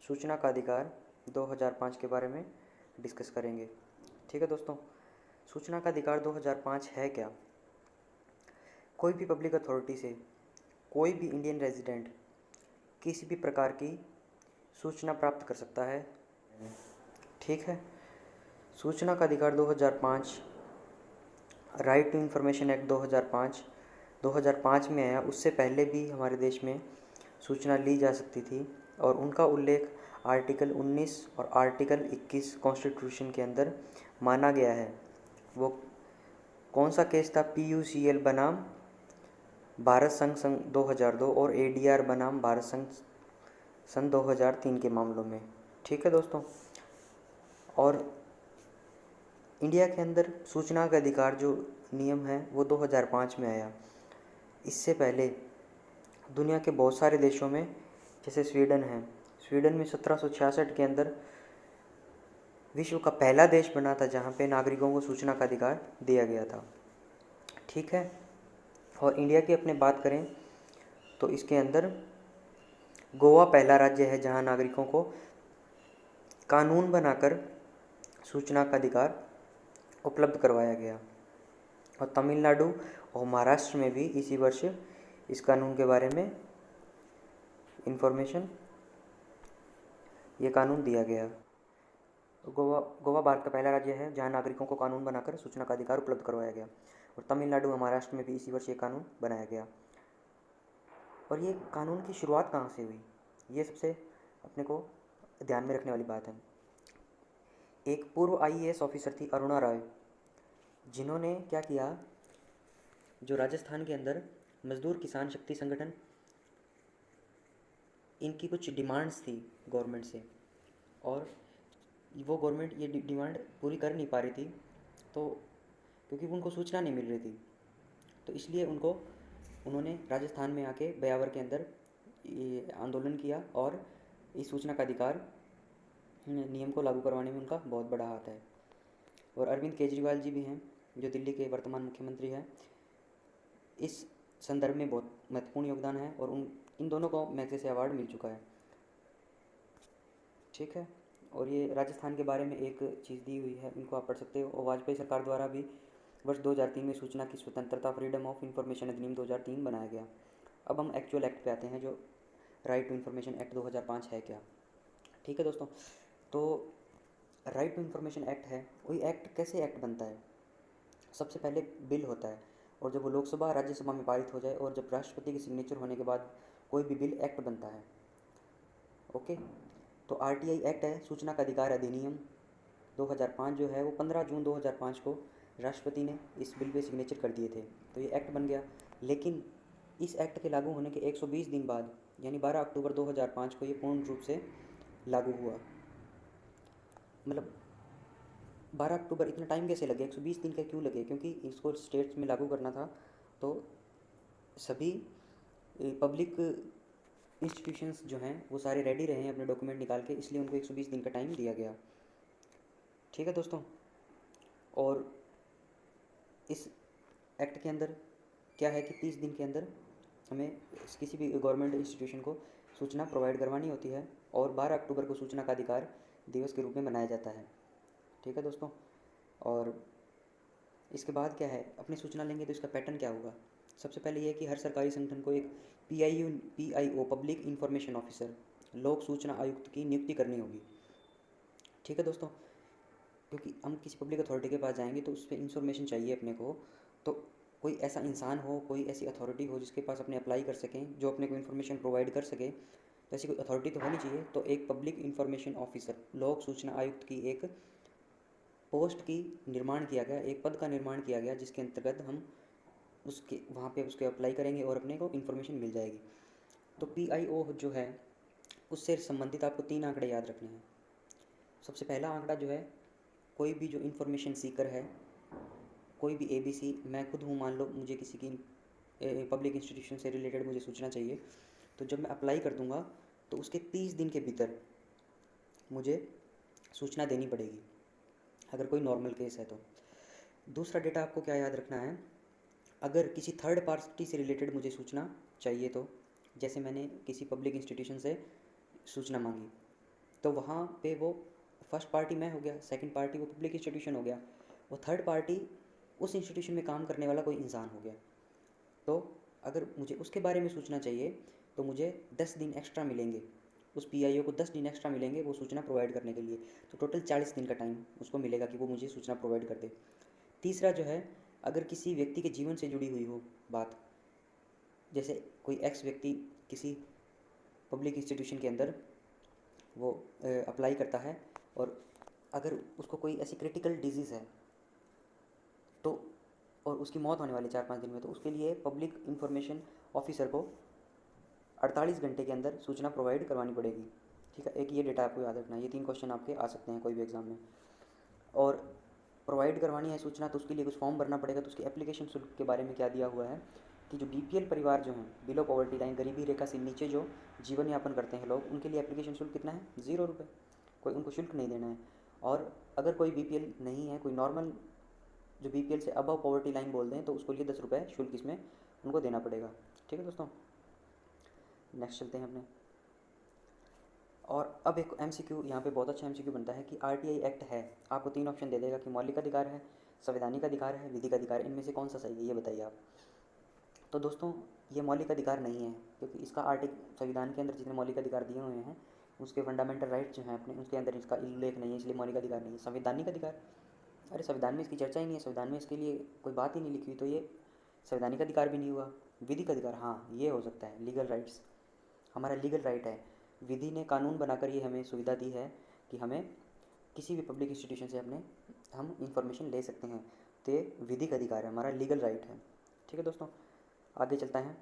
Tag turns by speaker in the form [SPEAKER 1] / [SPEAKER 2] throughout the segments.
[SPEAKER 1] सूचना का अधिकार 2005 के बारे में डिस्कस करेंगे। ठीक है दोस्तों, सूचना का अधिकार 2005 है क्या? कोई भी पब्लिक अथॉरिटी से कोई भी इंडियन रेजिडेंट किसी भी प्रकार की सूचना प्राप्त कर सकता है। ठीक है, सूचना का अधिकार 2005 राइट टू इंफॉर्मेशन एक्ट 2005 में आया। उससे पहले भी हमारे देश में सूचना ली जा सकती थी और उनका उल्लेख आर्टिकल 19 और आर्टिकल 21 कॉन्स्टिट्यूशन के अंदर माना गया है। वो कौन सा केस था? PUCL बनाम भारत संघ सन 2002 और ADR बनाम भारत संघ सन 2003 के मामलों में। ठीक है दोस्तों, और इंडिया के अंदर सूचना का अधिकार जो नियम है वो 2005 में आया। इससे पहले दुनिया के बहुत सारे देशों में, जैसे स्वीडन है, स्वीडन में 1766 के अंदर विश्व का पहला देश बना था जहाँ पे नागरिकों को सूचना का अधिकार दिया गया था। ठीक है, और इंडिया की अपने बात करें तो इसके अंदर गोवा पहला राज्य है जहाँ नागरिकों को कानून बनाकर सूचना का अधिकार उपलब्ध करवाया गया। और तमिलनाडु और महाराष्ट्र में भी इसी वर्ष इस कानून के बारे में ये कानून दिया गया। तो गोवा भारत का पहला राज्य है जहाँ नागरिकों को कानून बनाकर सूचना का अधिकार उपलब्ध करवाया गया। और तमिलनाडु और महाराष्ट्र में भी इसी वर्ष ये कानून बनाया गया। और ये कानून की शुरुआत कहाँ से हुई, ये सबसे अपने को ध्यान में रखने वाली बात है। एक पूर्व IAS ऑफिसर थी अरुणा रॉय, जिन्होंने क्या किया, जो राजस्थान के अंदर मजदूर किसान शक्ति संगठन, इनकी कुछ डिमांड्स थी गवर्नमेंट से और वो गवर्नमेंट ये डिमांड पूरी कर नहीं पा रही थी, तो क्योंकि उनको सूचना नहीं मिल रही थी, तो इसलिए उन्होंने राजस्थान में आके ब्यावर के अंदर ये आंदोलन किया और इस सूचना का अधिकार नियम को लागू करवाने में उनका बहुत बड़ा हाथ है। और अरविंद केजरीवाल जी भी हैं जो दिल्ली के वर्तमान मुख्यमंत्री हैं। इस संदर्भ में बहुत महत्वपूर्ण योगदान है और इन दोनों को मैग्सेसे अवार्ड मिल चुका है। ठीक है, और ये राजस्थान के बारे में एक चीज़ दी हुई है, इनको आप पढ़ सकते हो। और वाजपेयी सरकार द्वारा भी वर्ष 2003 में सूचना की स्वतंत्रता फ्रीडम ऑफ इंफॉर्मेशन अधिनियम 2003 बनाया गया। अब हम एक्चुअल एक्ट पे आते हैं, जो राइट टू इंफॉर्मेशन एक्ट 2005 है क्या। ठीक है दोस्तों, तो राइट टू इंफॉर्मेशन एक्ट है, वही एक्ट कैसे एक्ट बनता है? सबसे पहले बिल होता है और जब वो लोकसभा राज्यसभा में पारित हो जाए और जब राष्ट्रपति के सिग्नेचर होने के बाद कोई भी बिल एक्ट बनता है। ओके, तो RTI एक्ट है, सूचना का अधिकार अधिनियम 2005 जो है वो 15 जून 2005 को राष्ट्रपति ने इस बिल पे सिग्नेचर कर दिए थे, तो ये एक्ट बन गया। लेकिन इस एक्ट के लागू होने के 120 दिन बाद यानी 12 अक्टूबर 2005 को ये पूर्ण रूप से लागू हुआ। मतलब 12 अक्टूबर, इतना टाइम कैसे लगे? 120 दिन का क्यों लगे? क्योंकि इसको स्टेट्स में लागू करना था, तो सभी पब्लिक इंस्टीट्यूशंस जो हैं वो सारे रेडी रहे हैं अपने डॉक्यूमेंट निकाल के, इसलिए उनको 120 दिन का टाइम दिया गया। ठीक है दोस्तों, और इस एक्ट के अंदर क्या है कि 30 दिन के अंदर हमें किसी भी गवर्नमेंट इंस्टीट्यूशन को सूचना प्रोवाइड करवानी होती है और 12 अक्टूबर को सूचना का अधिकार दिवस के रूप में मनाया जाता है। ठीक है दोस्तों, और इसके बाद क्या है, अपनी सूचना लेंगे तो इसका पैटर्न क्या होगा? सबसे पहले ये कि हर सरकारी संगठन को एक PIO पब्लिक इंफॉर्मेशन ऑफिसर, लोक सूचना आयुक्त की नियुक्ति करनी होगी। ठीक है दोस्तों, क्योंकि हम किसी पब्लिक अथॉरिटी के पास जाएंगे तो उस पर इंफॉर्मेशन चाहिए अपने को, तो कोई ऐसा इंसान हो, कोई ऐसी अथॉरिटी हो जिसके पास अपने अप्लाई कर सकें, जो अपने को इन्फॉर्मेशन प्रोवाइड कर सके, तो ऐसी कोई अथॉरिटी तो होनी चाहिए। तो एक पब्लिक इंफॉर्मेशन ऑफिसर, लोक सूचना आयुक्त की एक पोस्ट की निर्माण किया गया, एक पद का निर्माण किया गया, जिसके अंतर्गत हम उसके वहाँ पे उसके अप्लाई करेंगे और अपने को इन्फॉर्मेशन मिल जाएगी। तो PIO जो है उससे संबंधित आपको 3 आंकड़े याद रखने हैं। सबसे पहला आंकड़ा जो है, कोई भी जो इन्फॉर्मेशन सीकर है, कोई भी ABC, मैं खुद हूँ, मान लो मुझे किसी की पब्लिक इंस्टीट्यूशन से रिलेटेड मुझे सूचना चाहिए, तो जब मैं अप्लाई कर दूँगा तो उसके 30 दिन के भीतर मुझे सूचना देनी पड़ेगी, अगर कोई नॉर्मल केस है तो। दूसरा डेटा आपको क्या याद रखना है, अगर किसी थर्ड पार्टी से रिलेटेड मुझे सूचना चाहिए, तो जैसे मैंने किसी पब्लिक इंस्टीट्यूशन से सूचना मांगी, तो वहाँ पे वो फर्स्ट पार्टी मैं हो गया, सेकंड पार्टी वो पब्लिक इंस्टीट्यूशन हो गया, और थर्ड पार्टी उस इंस्टीट्यूशन में काम करने वाला कोई इंसान हो गया। तो अगर मुझे उसके बारे में सूचना चाहिए तो मुझे 10 दिन एक्स्ट्रा मिलेंगे, उस पीआईओ को 10 दिन एक्स्ट्रा मिलेंगे वो सूचना प्रोवाइड करने के लिए। तो टोटल 40 दिन का टाइम उसको मिलेगा कि वो मुझे सूचना प्रोवाइड कर दे। तीसरा जो है, अगर किसी व्यक्ति के जीवन से जुड़ी हुई हो बात, जैसे कोई एक्स व्यक्ति किसी पब्लिक इंस्टीट्यूशन के अंदर वो अप्लाई करता है, और अगर उसको कोई ऐसी क्रिटिकल डिजीज़ है तो, और उसकी मौत होने वाली 4-5 दिन में, तो उसके लिए पब्लिक इंफॉर्मेशन ऑफिसर को 48 घंटे के अंदर सूचना प्रोवाइड करवानी पड़ेगी। ठीक है, एक ये डेटा आपको याद रखना है। ये 3 क्वेश्चन आपके आ सकते हैं कोई भी एग्जाम में। और प्रोवाइड करवानी है सूचना तो उसके लिए कुछ फॉर्म भरना पड़ेगा। तो उसके एप्लीकेशन शुल्क के बारे में क्या दिया हुआ है कि जो बीपीएल परिवार जो हैं, बिलो पॉवर्टी लाइन, गरीबी रेखा से नीचे जो जीवन यापन करते हैं लोग, उनके लिए एप्लीकेशन शुल्क कितना है? 0 रुपये। कोई उनको शुल्क नहीं देना है। और अगर कोई बीपीएल नहीं है, कोई नॉर्मल जो बीपीएल से अबव पॉवर्टी लाइन बोलते हैं, तो उसके लिए 10 रुपये शुल्क इसमें उनको देना पड़ेगा। ठीक है दोस्तों, नेक्स्ट चलते हैं अपने। और अब एक एमसीक्यू यहाँ पे बहुत अच्छा एमसीक्यू बनता है कि आरटीआई एक्ट है, आपको 3 ऑप्शन दे देगा कि मौलिक अधिकार है, संवैधानिक अधिकार है, विधिक अधिकार, इनमें से कौन सा सही है ये बताइए आप। तो दोस्तों ये मौलिक अधिकार नहीं है, क्योंकि इसका संविधान के अंदर जितने मौलिक अधिकार दिए हुए हैं उसके फंडामेंटल राइट्स जो हैं अपने, उसके अंदर इसका उल्लेख नहीं है, इसलिए मौलिक अधिकार नहीं है। संवैधानिक अधिकार, अरे संविधान में इसकी चर्चा ही नहीं है, संविधान में इसके लिए कोई बात ही नहीं लिखी हुई, तो ये संवैधानिक अधिकार भी नहीं हुआ। विधिक अधिकार, हाँ ये हो सकता है, लीगल राइट्स, हमारा लीगल राइट है। विधि ने कानून बनाकर ये हमें सुविधा दी है कि हमें किसी भी पब्लिक इंस्टीट्यूशन से हम इंफॉर्मेशन ले सकते हैं, तो ये विधिक अधिकार है, हमारा लीगल राइट है। ठीक है दोस्तों, आगे चलता है।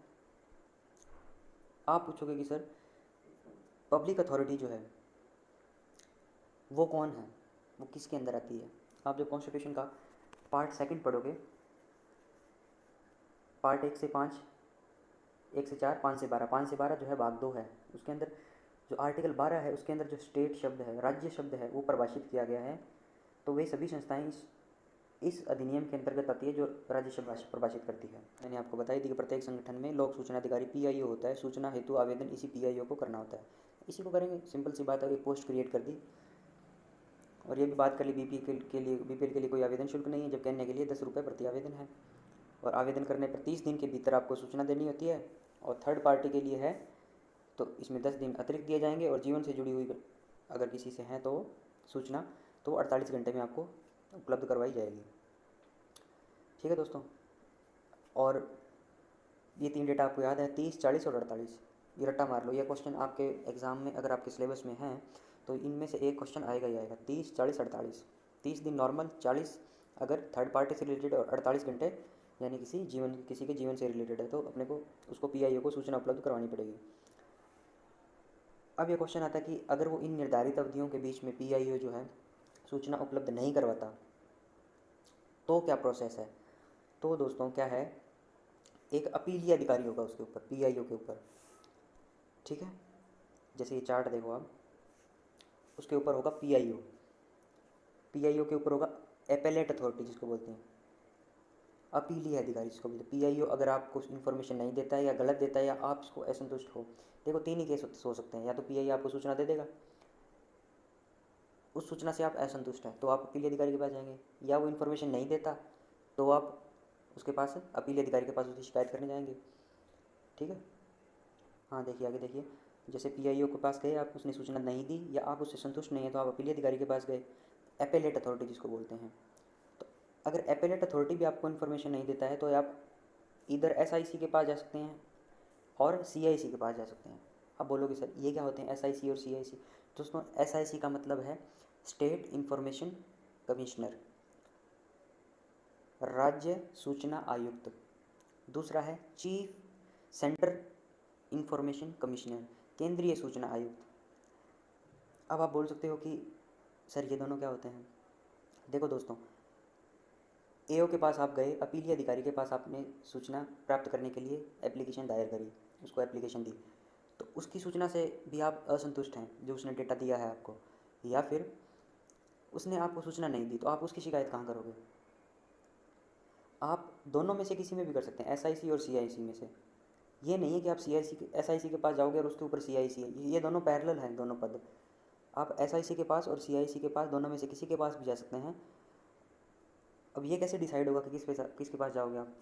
[SPEAKER 1] आप पूछोगे कि सर पब्लिक अथॉरिटी जो है वो कौन है, वो किसके अंदर आती है। आप जब कॉन्स्टिट्यूशन का पार्ट 2 पढ़ोगे, पार्ट 1 से 5, 1 से 4, 5 से 12, 5 से 12 जो है भाग 2 है, उसके अंदर जो आर्टिकल 12 है उसके अंदर जो स्टेट शब्द है, राज्य शब्द है, वो परिभाषित किया गया है। तो वे सभी संस्थाएं इस अधिनियम के अंतर्गत आती है जो राज्य शब्द परिभाषित करती है। मैंने आपको बताई थी कि प्रत्येक संगठन में लोक सूचना अधिकारी पीआईओ होता है, सूचना हेतु आवेदन इसी पीआईओ को करना होता है। इसी को करेंगे, सिंपल सी बात है, एक पोस्ट क्रिएट कर दी। और ये भी बात कर ली बीपीएल के लिए कोई आवेदन शुल्क नहीं है, जब कहने के लिए 10 रुपये प्रति आवेदन है। और आवेदन करने पर 30 दिन के भीतर आपको सूचना देनी होती है। और थर्ड पार्टी के लिए है तो इसमें 10 दिन अतिरिक्त दिए जाएंगे। और जीवन से जुड़ी हुई अगर किसी से है तो सूचना तो 48 घंटे में आपको उपलब्ध करवाई जाएगी। ठीक है दोस्तों, और ये 3 डेटा आपको याद है, 30, 40 और 48, ये रट्टा मार लो। ये क्वेश्चन आपके एग्ज़ाम में अगर आपके सिलेबस में है तो इनमें से एक क्वेश्चन आएगा ही आएगा। 30, 40, 48, 30 दिन नॉर्मल, 40 अगर थर्ड पार्टी से रिलेटेड, और 48 घंटे यानी किसी के जीवन से रिलेटेड है, तो अपने को उसको पीआईओ को सूचना उपलब्ध करवानी पड़ेगी। अब ये क्वेश्चन आता है कि अगर वो इन निर्धारित अवधियों के बीच में पीआईओ जो है सूचना उपलब्ध नहीं करवाता तो क्या प्रोसेस है। तो दोस्तों क्या है, एक अपीलीय अधिकारी होगा उसके ऊपर, पीआईओ के ऊपर। ठीक है, जैसे ये चार्ट देखो आप, उसके ऊपर होगा पीआईओ, पीआईओ के ऊपर होगा एपेलेट अथॉरिटी जिसको बोलते हैं, अपीलीय अधिकारी जिसको बोलते हैं। पीआईओ अगर आपको इन्फॉर्मेशन नहीं देता है या गलत देता है या आप उसको असंतुष्ट हो, देखो 3 ही केस हो सकते हैं, या तो पीआईओ आपको सूचना दे देगा, उस सूचना से आप असंतुष्ट हैं तो आप अपीलीय अधिकारी के पास जाएंगे, या वो इन्फॉर्मेशन नहीं देता तो आप उसके पास अपीलीय अधिकारी के पास उसकी शिकायत करने जाएंगे। ठीक है, हाँ देखिए आगे देखिए, जैसे पीआईओ के पास गए आप, उसने सूचना नहीं दी या आप उससे संतुष्ट नहीं है तो आप अपीलीय अधिकारी के पास गए, एपेलेट अथॉरिटी जिसको बोलते हैं। तो अगर एपेलेट अथॉरिटी भी आपको इन्फॉर्मेशन नहीं देता है तो आप इधर एसआईसी के पास जा सकते हैं और सीआईसी के पास जा सकते हैं। अब बोलोगे सर ये क्या होते हैं एसआईसी और सीआईसी। दोस्तों एसआईसी का मतलब है स्टेट इंफॉर्मेशन कमिश्नर, राज्य सूचना आयुक्त। दूसरा है चीफ सेंटर इंफॉर्मेशन कमिश्नर, केंद्रीय सूचना आयुक्त। अब आप बोल सकते हो कि सर ये दोनों क्या होते हैं। देखो दोस्तों, एओ के पास आप गए, अपीलीय अधिकारी के पास आपने सूचना प्राप्त करने के लिए एप्लीकेशन दायर करी, उसको एप्लीकेशन दी, तो उसकी सूचना से भी आप असंतुष्ट हैं जो उसने डेटा दिया है आपको, या फिर उसने आपको सूचना नहीं दी तो आप उसकी शिकायत कहाँ करोगे। आप दोनों में से किसी में भी कर सकते हैं, एसआईसी और सीआईसी में से। ये नहीं है कि आप एसआईसी के पास जाओगे और उसके ऊपर सीआईसी है, ये दोनों पैरेलल हैं दोनों पद। आप SIC के पास और CIC के पास, दोनों में से किसी के पास भी जा सकते हैं। अब ये कैसे डिसाइड होगा कि किसके पास जाओगे आप?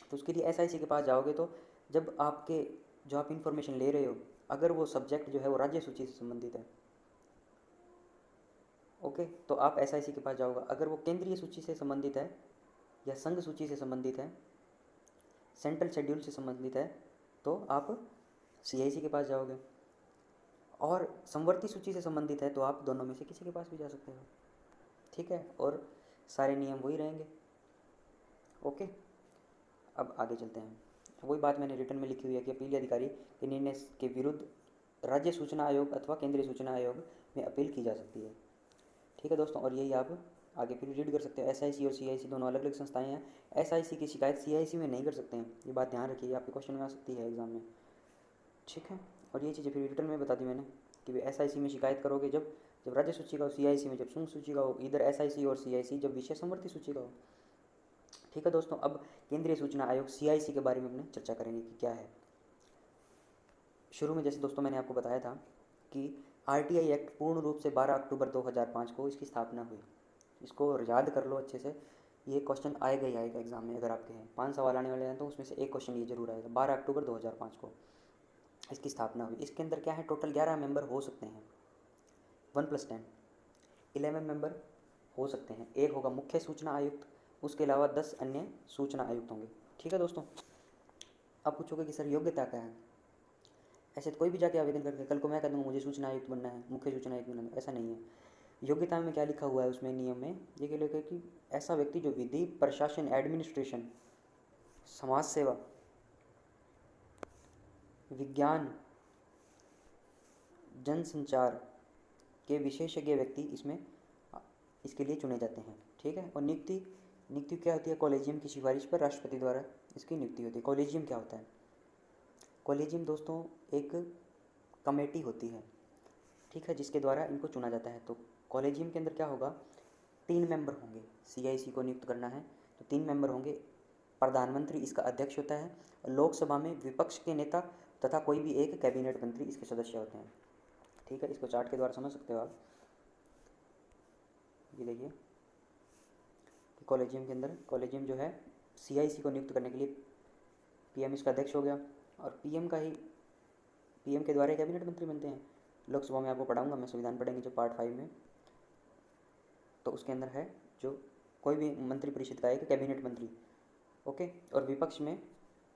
[SPEAKER 1] तो उसके लिए SIC के पास जाओगे तो जब आपके जो आप इन्फॉर्मेशन ले रहे हो, अगर वो सब्जेक्ट जो है वो राज्य सूची से संबंधित है, ओके, तो आप SIC के पास जाओगे। अगर वो केंद्रीय सूची से संबंधित है या संघ सूची से संबंधित है, सेंट्रल शेड्यूल से संबंधित है, तो आप CIC के पास जाओगे। और समवर्ती सूची से संबंधित है तो आप दोनों में से किसी के पास भी जा सकते हो, ठीक है, और सारे नियम वही रहेंगे, ओके। अब आगे चलते हैं। वही बात मैंने रिटर्न में लिखी हुई है कि अपील अधिकारी के निर्णय के विरुद्ध राज्य सूचना आयोग अथवा केंद्रीय सूचना आयोग में अपील की जा सकती है, ठीक है दोस्तों। और यही आप आगे फिर रीड कर सकते हो। SIC और CIC दोनों अलग अलग संस्थाएं हैं। SIC की शिकायत CIC में नहीं कर सकते हैं, ये बात ध्यान रखिए, आपके क्वेश्चन में आ सकती है एग्जाम में, ठीक है। और ये चीज़ें फिर रिटर्न में बता दी मैंने कि वे SIC में शिकायत करोगे जब राज्य सूची का हो, CIC में जब संघ सूची का हो, इधर SIC और CIC जब विषय समवर्ती सूची का हो, ठीक है दोस्तों। अब केंद्रीय सूचना आयोग CIC के बारे में अपने चर्चा करेंगे कि क्या है। शुरू में जैसे दोस्तों मैंने आपको बताया था कि RTI एक्ट पूर्ण रूप से 12 अक्टूबर 2005 को इसकी स्थापना हुई। इसको याद कर लो अच्छे से, ये क्वेश्चन आएगा ही आएगा एग्जाम में। अगर आपके हैं 5 सवाल आने वाले हैं तो उसमें से एक क्वेश्चन ये जरूर आएगा। 12 अक्टूबर 2005 को इसकी स्थापना हुई। इसके अंदर क्या है, टोटल 11 मेंबर हो सकते हैं, 1+10, 11 मेंबर हो सकते हैं। एक होगा मुख्य सूचना आयुक्त, उसके अलावा 10 अन्य सूचना आयुक्त होंगे, ठीक है दोस्तों। अब पूछोगे कि सर योग्यता क्या है? ऐसे तो कोई भी जाके आवेदन करके कल को मैं कह दूँगा मुझे सूचना आयुक्त बनना है, मुख्य सूचना आयुक्त बनना है, ऐसा नहीं है। योग्यता में क्या लिखा हुआ है उसमें नियम में, ये कह लिखा है कि ऐसा व्यक्ति जो विधि, प्रशासन, एडमिनिस्ट्रेशन, समाज सेवा, विज्ञान, जनसंचार के विशेषज्ञ व्यक्ति इसके लिए चुने जाते हैं, ठीक है। और नियुक्ति क्या होती है? कॉलेजियम की सिफारिश पर राष्ट्रपति द्वारा इसकी नियुक्ति होती है। कॉलेजियम क्या होता है? कॉलेजियम दोस्तों एक कमेटी होती है, ठीक है, जिसके द्वारा इनको चुना जाता है। तो कॉलेजियम के अंदर क्या होगा, 3 मेंबर होंगे। CIC को नियुक्त करना है तो 3 मेंबर होंगे। प्रधानमंत्री इसका अध्यक्ष होता है, लोकसभा में विपक्ष के नेता तथा कोई भी एक कैबिनेट मंत्री इसके सदस्य होते हैं, ठीक है। इसको चार्ट के द्वारा समझ सकते हो आप। ये देखिए कि कॉलेजियम के अंदर, कॉलेजियम जो है CIC को नियुक्त करने के लिए PM इसका अध्यक्ष हो गया, और PM के द्वारा कैबिनेट मंत्री बनते हैं। लोकसभा में आपको पढ़ाऊंगा मैं, संविधान पढ़ेंगे जो पार्ट 5 में, तो उसके अंदर है जो कोई भी मंत्री परिषद का एक कैबिनेट मंत्री, ओके। और विपक्ष में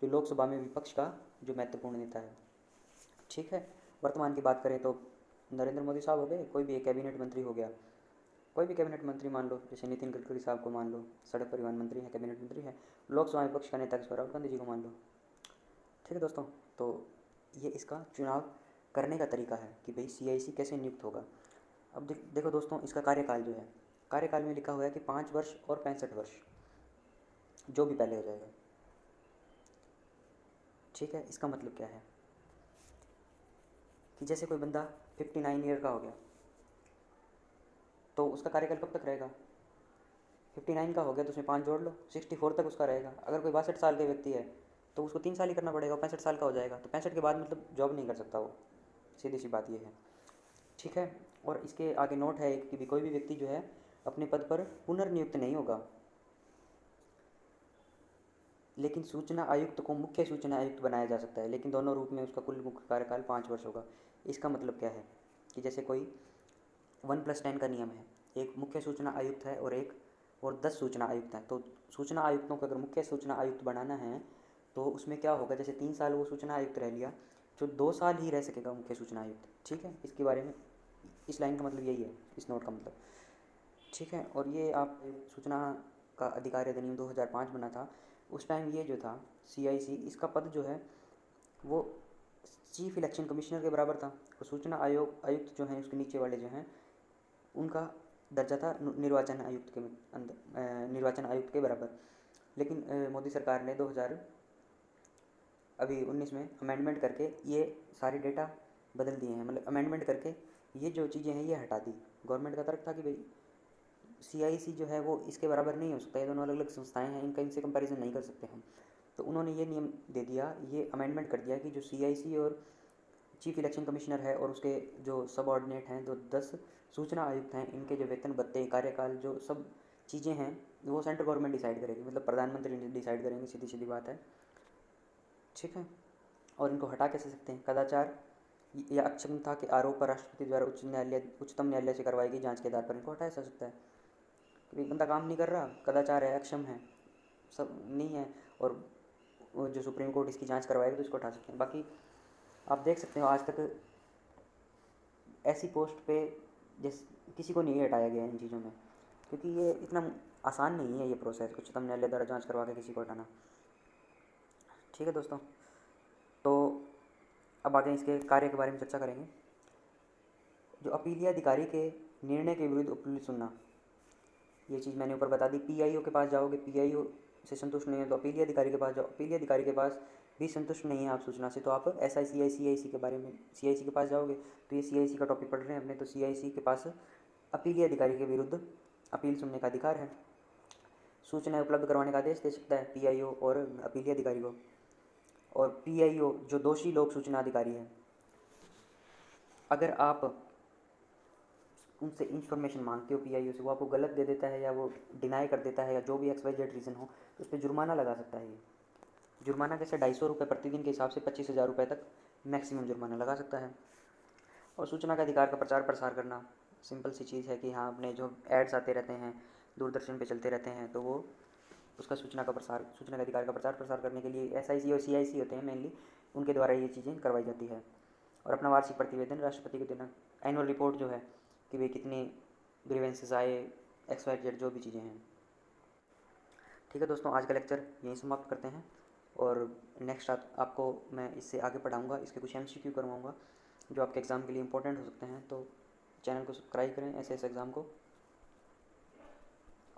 [SPEAKER 1] जो लोकसभा में विपक्ष का जो महत्वपूर्ण नेता है, ठीक है। वर्तमान की बात करें तो नरेंद्र मोदी साहब हो गए, कोई भी एक कैबिनेट मंत्री हो गया। कोई भी कैबिनेट मंत्री मान लो, जैसे नितिन गडकरी साहब को मान लो, सड़क परिवहन मंत्री है, कैबिनेट मंत्री है। लोकसभा विपक्ष का नेता राहुल गांधी जी को मान लो, ठीक है दोस्तों। तो ये इसका चुनाव करने का तरीका है कि भाई CIC कैसे नियुक्त होगा। अब देखो दोस्तों, इसका कार्यकाल जो है, कार्यकाल में लिखा हुआ है कि 5 वर्ष और 65 वर्ष, जो भी पहले हो जाएगा, ठीक है। इसका मतलब क्या है कि जैसे कोई बंदा 59 ईयर का हो गया तो उसका कार्यकाल कब तक रहेगा? 59 का हो गया तो उसमें 5 जोड़ लो, 64 तक उसका रहेगा। अगर कोई 62 साल के व्यक्ति है तो उसको 3 साल ही करना पड़ेगा, 65 साल का हो जाएगा। तो 65 के बाद मतलब जॉब नहीं कर सकता वो, सीधी सी बात ये है, ठीक है। और इसके आगे नोट है कि भी कोई भी व्यक्ति जो है अपने पद पर पुनर्नियुक्त नहीं होगा, लेकिन सूचना आयुक्त को मुख्य सूचना आयुक्त बनाया जा सकता है, लेकिन दोनों रूप में उसका कुल मुख्य कार्यकाल 5 वर्ष होगा। इसका मतलब क्या है कि जैसे कोई 1+10 का नियम है, एक मुख्य सूचना आयुक्त है और 10 सूचना आयुक्त हैं। तो सूचना आयुक्तों को अगर मुख्य सूचना आयुक्त बनाना है तो उसमें क्या होगा, जैसे 3 साल वो सूचना आयुक्त रह लिया, जो 2 साल ही रह सकेगा मुख्य सूचना आयुक्त, ठीक है। इसके बारे में इस लाइन का मतलब यही है, इस नोट का मतलब, ठीक है। और ये आप सूचना का अधिकार अधिनियम 2005 बना था, उस टाइम ये जो था CIC, इसका पद जो है वो चीफ इलेक्शन कमिश्नर के बराबर था। और सूचना आयुक्त जो हैं उसके नीचे वाले जो हैं उनका दर्जा था निर्वाचन आयुक्त के अंदर, निर्वाचन आयुक्त के बराबर। लेकिन मोदी सरकार ने 2019 में अमेंडमेंट करके ये सारे डेटा बदल दिए हैं, मतलब अमेंडमेंट करके ये जो चीज़ें हैं ये हटा दी। गवर्नमेंट का तर्क था कि भाई CIC जो है वो इसके बराबर नहीं हो सकता, ये दोनों अलग अलग संस्थाएं हैं, इनसे कंपैरिजन नहीं कर सकते हम। तो उन्होंने ये नियम दे दिया, ये अमेंडमेंट कर दिया कि जो CIC और चीफ इलेक्शन कमिश्नर है और उसके जो सबऑर्डिनेट हैं, जो 10 सूचना आयुक्त हैं, इनके जो वेतन भत्ते, कार्यकाल, जो सब चीज़ें हैं वो सेंट्रल गवर्नमेंट डिसाइड करेगी, मतलब प्रधानमंत्री डिसाइड करेंगे, सीधी सीधी बात है, ठीक है। और इनको हटा कैसे सकते हैं? कदाचार या अक्षमता के आरोप पर राष्ट्रपति द्वारा उच्चतम न्यायालय से करवाई गई जांच के आधार पर इनको हटाया जा सकता है कि बंदा काम नहीं कर रहा, कदाचार है, अक्षम है, सब नहीं है, और वो जो सुप्रीम कोर्ट इसकी जांच करवाएगी तो इसको हटा सकते हैं। बाकी आप देख सकते हो आज तक ऐसी पोस्ट पे जिस किसी को नहीं हटाया गया इन चीज़ों में, क्योंकि ये इतना आसान नहीं है ये प्रोसेस, उच्चतम न्यायालय द्वारा जांच करवा के किसी को हटाना। ठीक है दोस्तों, तो अब आगे इसके कार्य के बारे में चर्चा करेंगे। जो अपीलीय अधिकारी के निर्णय के विरुद्ध अपील सुनना, ये चीज़ मैंने ऊपर बता दी। पीआईओ के पास जाओगे, पीआईओ से संतुष्ट नहीं है तो अपीलीय अधिकारी के पास जाओ, अपीलीय अधिकारी के पास भी संतुष्ट नहीं है आप सूचना से तो आप SICI CIC के बारे में CIC के पास जाओगे। तो ये CIC का टॉपिक पढ़ रहे हैं अपने, तो CIC के पास अपीलीय अधिकारी के विरुद्ध अपील सुनने का अधिकार है। सूचना उपलब्ध करवाने का आदेश दे सकता है पीआईओ और अपीलीय अधिकारी को। और पीआईओ जो दोषी लोक सूचना अधिकारी है, अगर आप उनसे इन्फॉर्मेशन मांगते हो पीआईओ से, वो आपको गलत दे देता है या वो डिनाई कर देता है या जो भी XYZ रीज़न हो, तो उस पर जुर्माना लगा सकता है। ये जुर्माना कैसे? 250 रुपये प्रतिदिन के हिसाब से 25,000 रुपये तक मैक्सिमम जुर्माना लगा सकता है। और सूचना के अधिकार का प्रचार प्रसार करना, सिंपल सी चीज़ है कि हाँ, अपने जो एड्स आते रहते हैं दूरदर्शन पे चलते रहते हैं, तो वो उसका सूचना के अधिकार का प्रचार प्रसार करने के लिए SIC और CIC होते हैं मेनली, उनके द्वारा ये चीज़ें करवाई जाती है। और अपना वार्षिक प्रतिवेदन राष्ट्रपति को देना, एनुअल रिपोर्ट जो है कि भाई कितने ग्रीवेंसेस आए, XYZ जो भी चीज़ें हैं। ठीक है दोस्तों, आज का लेक्चर यहीं समाप्त करते हैं और नेक्स्ट आपको मैं इससे आगे पढ़ाऊँगा, इसके कुछ MCQ करवाऊँगा जो आपके एग्ज़ाम के लिए इंपॉर्टेंट हो सकते हैं। तो चैनल को सब्सक्राइब करें SS एग्ज़ाम को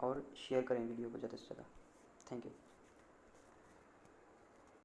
[SPEAKER 1] और शेयर करें वीडियो को ज़्यादा से ज़्यादा। Thank you.